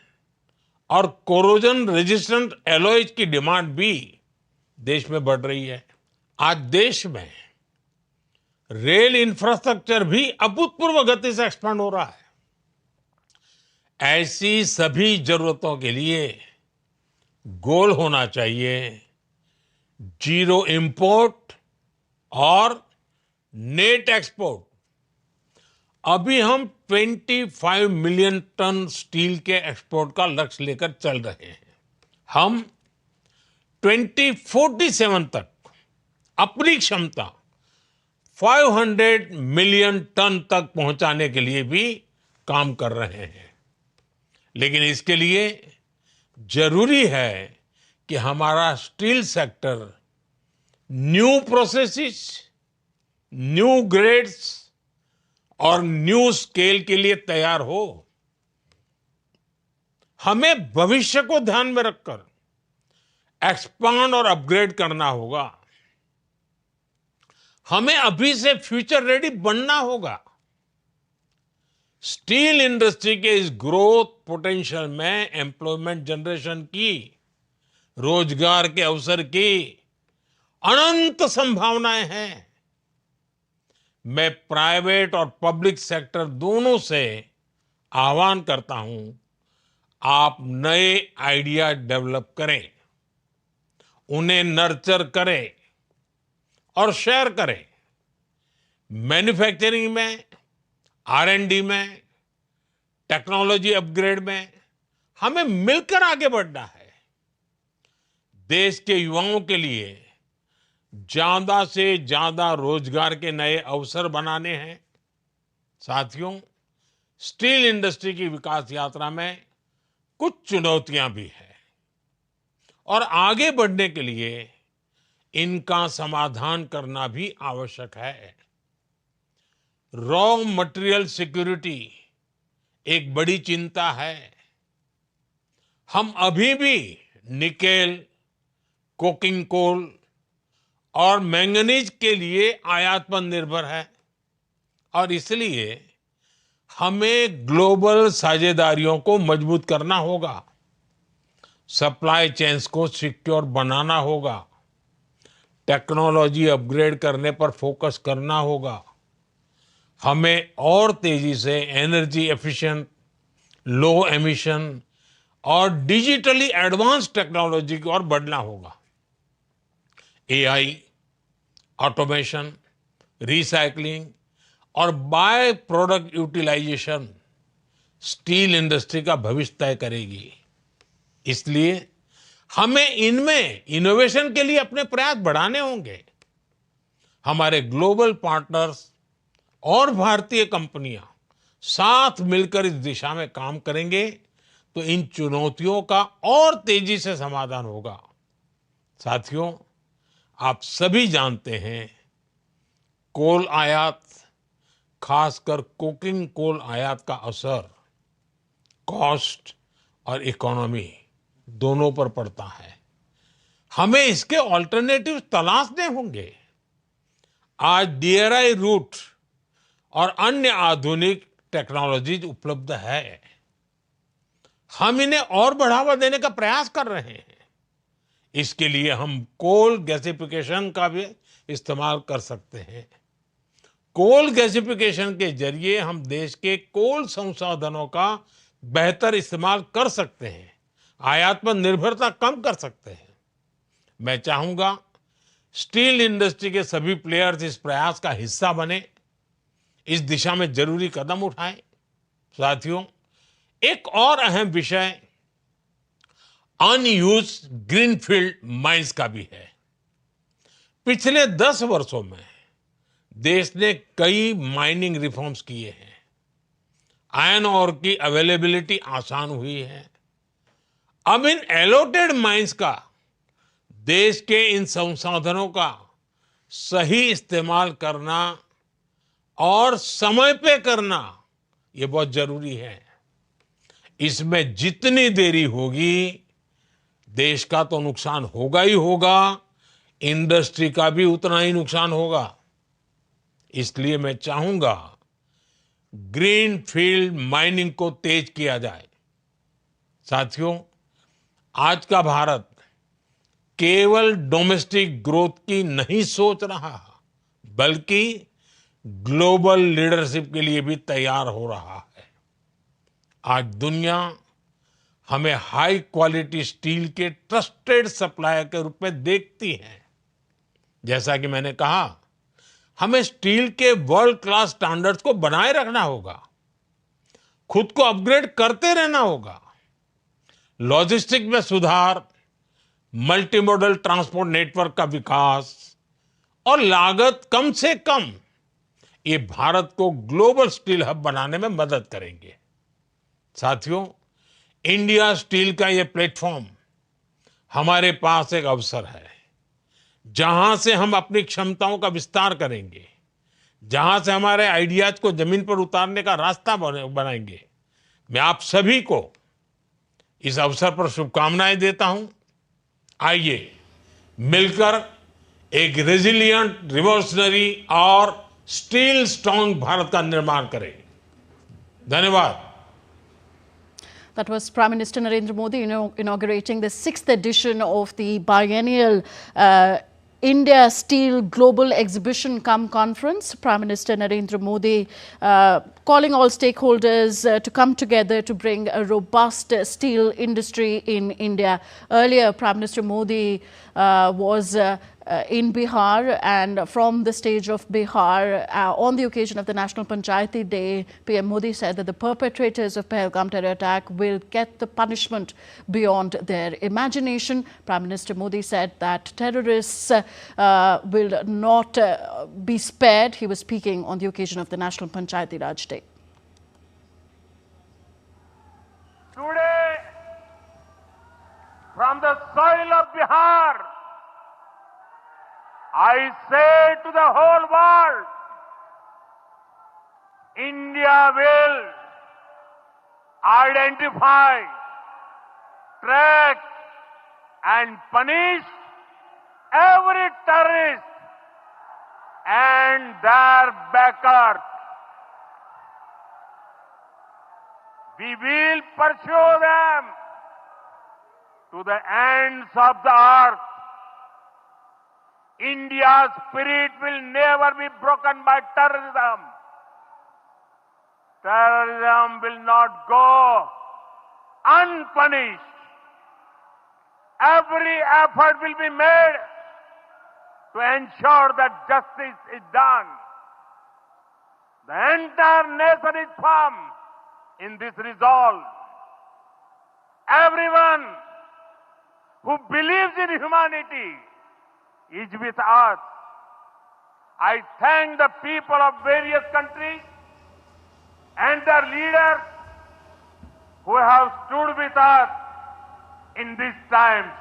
और कोरोजन रेजिस्टेंट एलॉयज की डिमांड भी देश में बढ़ रही है। आज देश में रेल इंफ्रास्ट्रक्चर भी अभूतपूर्व गति से एक्सपांड हो रहा है। ऐसी सभी जरूरतों के लिए गोल होना चाहिए जीरो इंपोर्ट और नेट एक्सपोर्ट। अभी हम 25 मिलियन टन स्टील के एक्सपोर्ट का लक्ष्य लेकर चल रहे हैं। हम 2047 तक अपनी क्षमता 500 मिलियन टन तक पहुंचाने के लिए भी काम कर रहे हैं। लेकिन इसके लिए जरूरी है कि हमारा steel sector new processes, new grades और न्यू स्केल के लिए तैयार हो। हमें भविष्य को ध्यान में रखकर एक्सपांड और अपग्रेड करना होगा। हमें अभी से फ्यूचर रेडी बनना होगा। स्टील इंडस्ट्री के इस ग्रोथ पोटेंशियल में एम्प्लॉयमेंट जनरेशन की, रोजगार के अवसर की अनंत संभावनाएं हैं। मैं प्राइवेट और पब्लिक सेक्टर दोनों से आह्वान करता हूं, आप नए आइडिया डेवलप करें, उन्हें नर्चर करें और शेयर करें। मैन्युफैक्चरिंग में, R&D में, टेक्नोलॉजी अपग्रेड में हमें मिलकर आगे बढ़ना है। देश के युवाओं के लिए ज्यादा से ज्यादा रोजगार के नए अवसर बनाने हैं। साथियों, स्टील इंडस्ट्री की विकास यात्रा में कुछ चुनौतियां भी हैं और आगे बढ़ने के लिए इनका समाधान करना भी आवश्यक है। रॉ मटेरियल सिक्योरिटी एक बड़ी चिंता है। हम अभी भी निकेल, कोकिंग कोल और मैंगनीज के लिए आयात पर निर्भर है और इसलिए हमें ग्लोबल साझेदारियों को मजबूत करना होगा, सप्लाई चेन्स को सिक्योर बनाना होगा, टेक्नोलॉजी अपग्रेड करने पर फोकस करना होगा, हमें और तेजी से एनर्जी एफिशिएंट, लो एमिशन और डिजिटली एडवांस टेक्नोलॉजी की ओर बढ़ना होगा। एआई, ऑटोमेशन, रिसाइकलिंग और by product utilisation steel industry का भविष्य तय करेगी। इसलिए हमें इनमें इनोवेशन के लिए अपने प्रयास बढ़ाने होंगे। हमारे ग्लोबल पार्टनर्स और भारतीय कंपनियां साथ मिलकर इस दिशा में काम करेंगे तो इन चुनौतियों का और तेजी से समाधान होगा। साथियों, आप सभी जानते हैं, कोल आयात, खासकर कुकिंग कोल आयात का असर कॉस्ट और इकोनॉमी दोनों पर पड़ता है। हमें इसके ऑल्टरनेटिव तलाशने होंगे। आज डीआरआई रूट और अन्य आधुनिक टेक्नोलॉजीज उपलब्ध है। हम इन्हें और बढ़ावा देने का प्रयास कर रहे हैं। इसके लिए हम कोल गैसिफिकेशन का भी इस्तेमाल कर सकते हैं। कोल गैसिफिकेशन के जरिए हम देश के कोल संसाधनों का बेहतर इस्तेमाल कर सकते हैं, आयात पर निर्भरता कम कर सकते हैं। मैं चाहूंगा स्टील इंडस्ट्री के सभी प्लेयर्स इस प्रयास का हिस्सा बने, इस दिशा में जरूरी कदम उठाएं। साथियों, एक और अहम विषय अनयूज्ड ग्रीनफील्ड माइंस का भी है। पिछले 10 वर्षों में देश ने कई माइनिंग रिफॉर्म्स किए हैं। आयरन ओर की अवेलेबिलिटी आसान हुई है। अब इन एलोटेड माइंस का, देश के इन संसाधनों का सही इस्तेमाल करना और समय पे करना, ये बहुत जरूरी है। इसमें जितनी देरी होगी, देश का तो नुकसान होगा ही होगा, इंडस्ट्री का भी उतना ही नुकसान होगा। इसलिए मैं चाहूंगा ग्रीन फील्ड माइनिंग को तेज किया जाए। साथियों, आज का भारत केवल डोमेस्टिक ग्रोथ की नहीं सोच रहा, बल्कि ग्लोबल लीडरशिप के लिए भी तैयार हो रहा है। आज दुनिया हमें हाई क्वालिटी स्टील के ट्रस्टेड सप्लायर के रूप में देखती है। जैसा कि मैंने कहा, हमें स्टील के वर्ल्ड क्लास स्टैंडर्ड्स को बनाए रखना होगा, खुद को अपग्रेड करते रहना होगा। लॉजिस्टिक में सुधार, मल्टी मॉडल ट्रांसपोर्ट नेटवर्क का विकास और लागत कम से कम, ये भारत को ग्लोबल स्टील हब बनाने में मदद करेंगे। साथियों, इंडिया स्टील का ये प्लेटफॉर्म हमारे पास एक अवसर है, जहां से हम अपनी क्षमताओं का विस्तार करेंगे, जहां से हमारे आइडियाज को जमीन पर उतारने का रास्ता बनाएंगे। मैं आप सभी को इस अवसर पर शुभकामनाएं देता हूं। आइए मिलकर एक रेजिलिएंट, रिवॉल्यूशनरी और स्टील स्ट्रांग भारत का निर्माण करें। धन्यवाद। That was Prime Minister Narendra Modi inaugurating the 6th edition of the biennial India Steel Global Exhibition cum Conference. Prime Minister Narendra Modi calling all stakeholders to come together to bring a robust steel industry in India. Earlier, Prime Minister Modi was in Bihar, and from the stage of Bihar, on the occasion of the National Panchayati Day, PM Modi said that the perpetrators of Pahalgam terror attack will get the punishment beyond their imagination. Prime Minister Modi said that terrorists will not be spared. He was speaking on the occasion of the National Panchayati Raj Day. Today, from the soil of Bihar, I say to the whole world, India will identify track and punish every terrorist and their backers. We will pursue them to the ends of the earth. India's spirit will never be broken by terrorism. Terrorism will not go unpunished. Every effort will be made to ensure that justice is done. The entire nation is firm in this resolve. Everyone who believes in humanity is with us. I thank the people of various countries and their leaders who have stood with us in these times.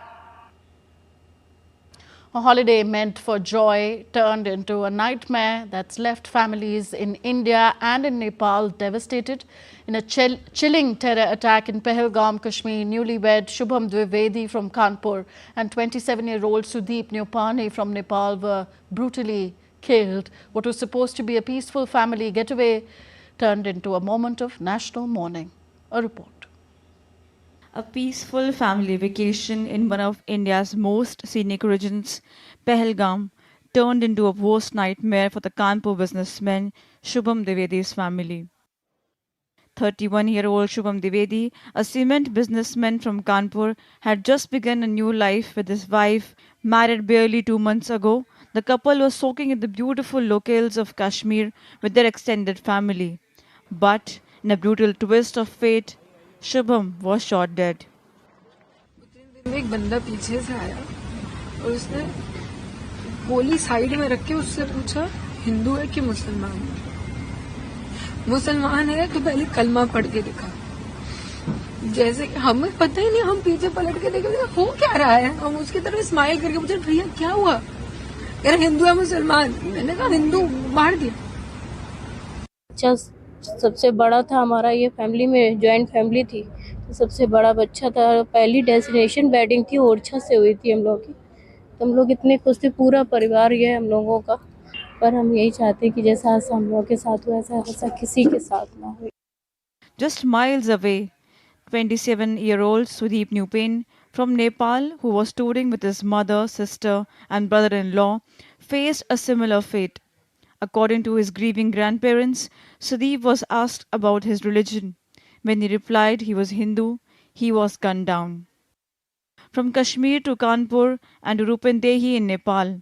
A holiday meant for joy turned into a nightmare that's left families in India and in Nepal devastated. In a chilling terror attack in Pahalgam, Kashmir, newlywed Shubham Dwivedi from Kanpur and 27-year-old Sudeep Nyopani from Nepal were brutally killed. What was supposed to be a peaceful family getaway turned into a moment of national mourning. A report. A peaceful family vacation in one of India's most scenic regions, Pahalgam, turned into a worst nightmare for the Kanpur businessman Shubham Dwivedi's family. 31-year-old Shubham Dwivedi, a cement businessman from Kanpur, had just begun a new life with his wife. Married barely 2 months ago, the couple was soaking in the beautiful locales of Kashmir with their extended family. But in a brutal twist of fate, Shubham was shot dead. एक बंदा पीछे से आया और उसने गोली side में रख के उससे पूछा हिंदू है कि मुसलमान है। मुसलमान है तो पहले कलमा पढ़ के दिखा। जैसे हमें पता ही नहीं, हम पीछे पलट के देखे हो क्या रहा है, हम उसकी तरफ स्माइल करके पूछे भैया क्या हुआ, कह रहे हिंदू है मुसलमान। मैंने कहा हिंदू, मार दिया। सबसे बड़ा था हमारा, ये फैमिली में जॉइंट फैमिली थी, तो सबसे बड़ा बच्चा था। पहली डेस्टिनेशन वेडिंग थी, ओरछा से हुई थी हम लोग की, तो हम लोग इतने खुश थे, पूरा परिवार ये है हम लोगों का। पर हम यही चाहते हैं कि जैसा हम लोग के साथ हुआ ऐसा किसी के साथ ना हो। Just miles away, 27-year-old Sudeep Nyopani from Nepal, who was touring with his mother, sister and brother-in-law, faced a similar fate. According to his grieving grandparents, Sudeep was asked about his religion. When he replied he was Hindu, he was gunned down. From Kashmir to Kanpur and to Rupendehi in Nepal,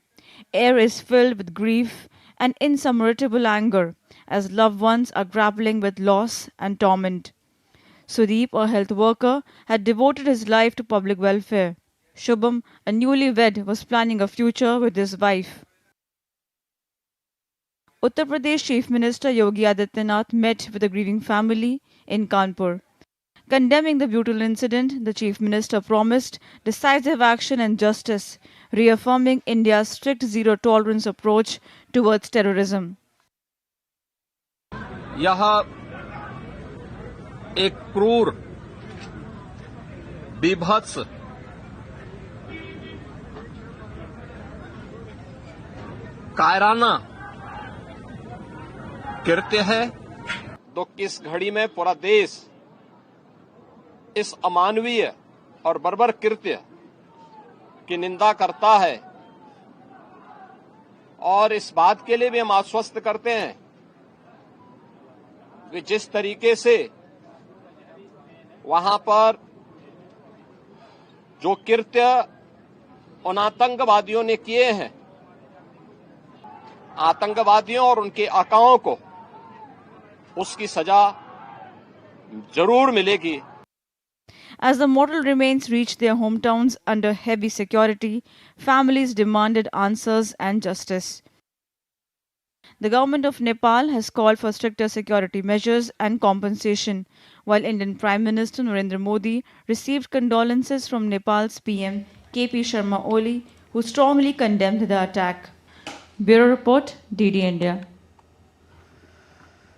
air is filled with grief and insupportable anger as loved ones are grappling with loss and torment. Sudeep, a health worker, had devoted his life to public welfare. Shubham, a newlywed, was planning a future with his wife. Uttar Pradesh Chief Minister Yogi Adityanath met with the grieving family in Kanpur. Condemning the brutal incident, the Chief Minister promised decisive action and justice, reaffirming India's strict zero-tolerance approach towards terrorism. यह एक क्रूर, बीभत्स, कायराना कृत्य है। तो किस घड़ी में पूरा देश इस अमानवीय और बर्बर कृत्य की निंदा करता है, और इस बात के लिए भी हम आश्वस्त करते हैं कि जिस तरीके से वहां पर जो कृत्य उन आतंकवादियों ने किए हैं, आतंकवादियों और उनके आकाओं को उसकी सजा जरूर मिलेगी। As the mortal remains reached their hometowns under heavy security, families demanded answers and justice. The government of Nepal has called for stricter security measures and compensation, while Indian Prime Minister Narendra Modi received condolences from Nepal's PM KP Sharma Oli, who strongly condemned the attack. Bureau Report, DD India.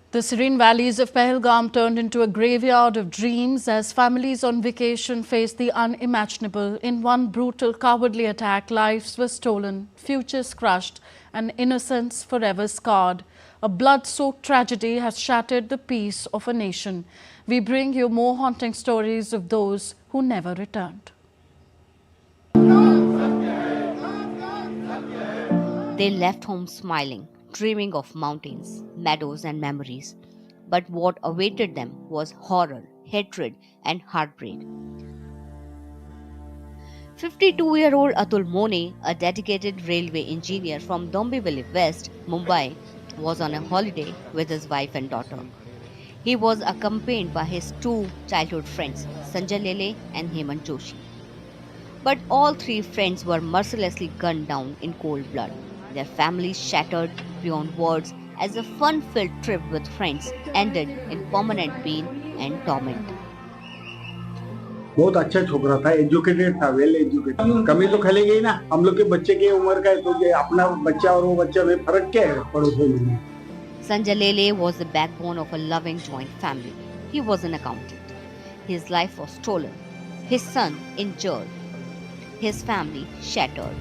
The serene valleys of Pahalgam turned into a graveyard of dreams as families on vacation faced the unimaginable. In one brutal, cowardly attack, lives were stolen, futures crushed, and innocence forever scarred. A blood-soaked tragedy has shattered the peace of a nation. We bring you more haunting stories of those who never returned. They left home smiling, dreaming of mountains, meadows, and memories. But what awaited them was horror, hatred, and heartbreak. 52-year-old Atul Mone, a dedicated railway engineer from Dombivli West, Mumbai, was on a holiday with his wife and daughter. He was accompanied by his two childhood friends, Sanjay Lele and Hemant Joshi. But all three friends were mercilessly gunned down in cold blood. Their families shattered beyond words as a fun-filled trip with friends ended in permanent pain and torment. बहुत अच्छा छोकरा था, educated था, well educated. कमी तो खलेगी ही ना, हम लोग के बच्चे की उम्र का है तो ये अपना बच्चा और वो बच्चा में फर्क क्या है पड़ोसियों में? Sanjay Lele was the backbone of a loving joint family. He was an accountant. His life was stolen. His son injured. His family shattered.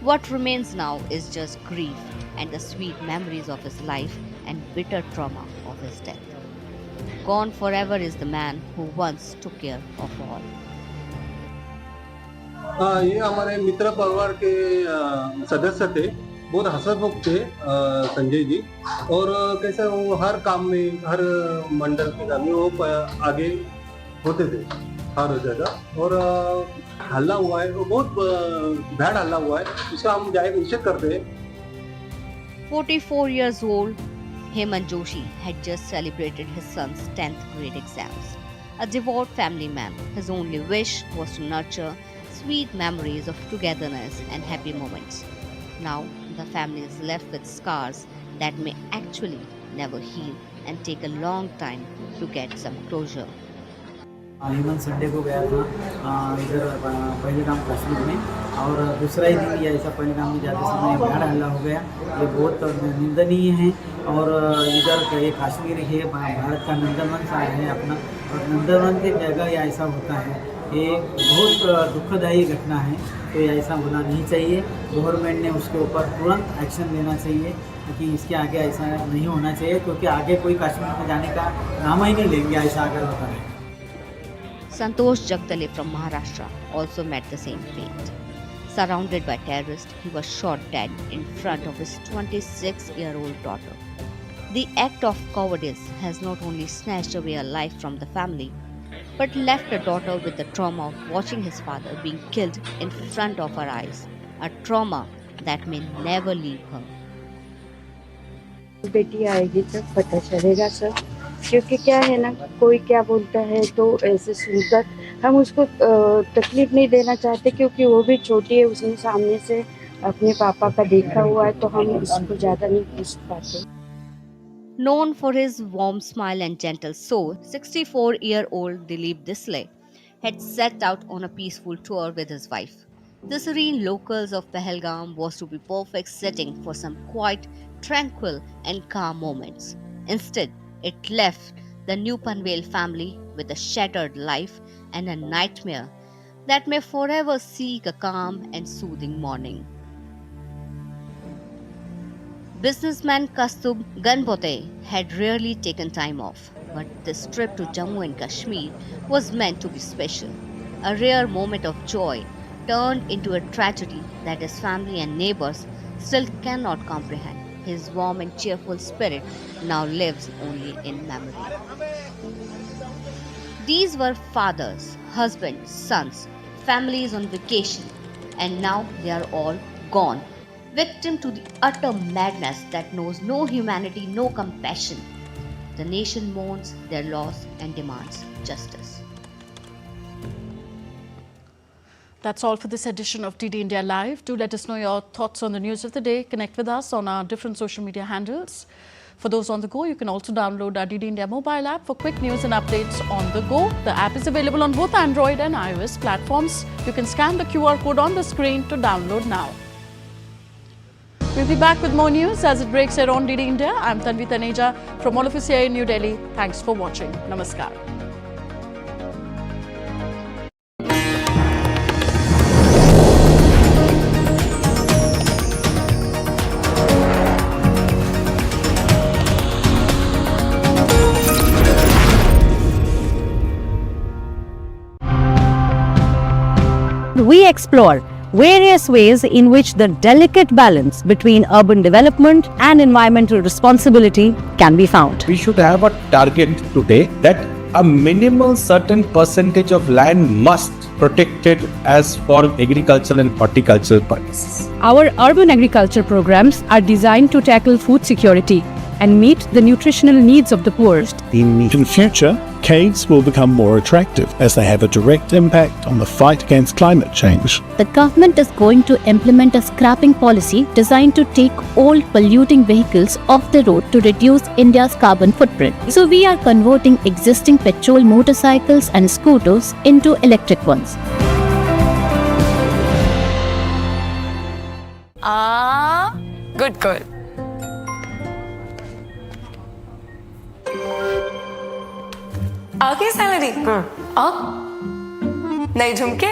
What remains now is just grief and the sweet memories of his life and bitter trauma of his death. Gone forever is the man who once took care of all. ये हमारे मित्र परिवार के सदस्य थे, बहुत हंसमुख थे संजय जी, और कैसे वो हर काम में, हर मंडल के काम में वो आगे होते थे हर जगह। और हल्ला हुआ है, वो बहुत बैड हल्ला हुआ है, इसका हम जायज़ निश्चित करते हैं। 44 years old, Hemant Joshi had just celebrated his son's 10th grade exams. A devout family man, his only wish was to nurture sweet memories of togetherness and happy moments. Now, the family is left with scars that may actually never heal and take a long time to get some closure. Hemant Sunday को गया था इधर पहलगाम कश्मीर में, और दूसरा ही दिन ये ऐसा पहलगाम में जाते समय भीड़ हल्ला हो गया। ये बहुत निंदनीय है, और इधर ये कश्मीर है, भारत का नंदनवन सा है अपना, और नंदनवन की जगह ये ऐसा होता है। ये बहुत दुखदायी घटना है, तो ये ऐसा होना नहीं चाहिए। गवर्नमेंट ने उसके ऊपर तुरंत एक्शन लेना चाहिए कि इसके आगे ऐसा नहीं होना चाहिए, क्योंकि आगे कोई कश्मीर में जाने का नाम ही नहीं लेंगे ऐसा अगर होता है। Santosh Jagdale from Maharashtra also met the same fate. Surrounded by terrorists, he was shot dead in front of his 26-year-old daughter. The act of cowardice has not only snatched away a life from the family, but left a daughter with the trauma of watching his father being killed in front of her eyes, a trauma that may never leave her. बेटी आएगी तब पता चलेगा सब, क्योंकि क्या है ना, कोई क्या बोलता है तो ऐसे सुनकर हम उसको तकलीफ नहीं देना चाहते, क्योंकि वो भी छोटी है, उसने सामने से अपने पापा का देखा हुआ है, तो हम इसको ज़्यादा नहीं पूछ पाते। Known for his warm smile and gentle soul, 64-year-old Dilip Disle had set out on a peaceful tour with his wife. The serene locals of Pahalgam was to be perfect setting for some quiet, tranquil and calm moments. Instead, it left the New Panvel family with a shattered life and a nightmare that may forever seek a calm and soothing morning. Businessman Kastub Ganbote had rarely taken time off, but this trip to Jammu and Kashmir was meant to be special. A rare moment of joy turned into a tragedy that his family and neighbors still cannot comprehend. His warm and cheerful spirit now lives only in memory. These were fathers, husbands, sons, families on vacation, and now they are all gone, victim to the utter madness that knows no humanity, no compassion. The nation mourns their loss and demands justice. That's all for this edition of DD India Live. Do let us know your thoughts on the news of the day. Connect with us on our different social media handles. For those on the go, you can also download our DD India mobile app for quick news and updates on the go. The app is available on both Android and iOS platforms. You can scan the QR code on the screen to download now. We'll be back with more news as it breaks here on DD India. I'm Tanvi Taneja from all of us here in New Delhi. Thanks for watching. Namaskar. We explore various ways in which the delicate balance between urban development and environmental responsibility can be found. We should have a target today that a minimal certain percentage of land must protected as for agricultural and horticultural purposes. Our urban agriculture programs are designed to tackle food security and meet the nutritional needs of the poorest. In future, caves will become more attractive as they have a direct impact on the fight against climate change. The government is going to implement a scrapping policy designed to take all polluting vehicles off the road to reduce India's carbon footprint. So we are converting existing petrol motorcycles and scooters into electric ones. Good girl. आ गई salary अब नए झुमके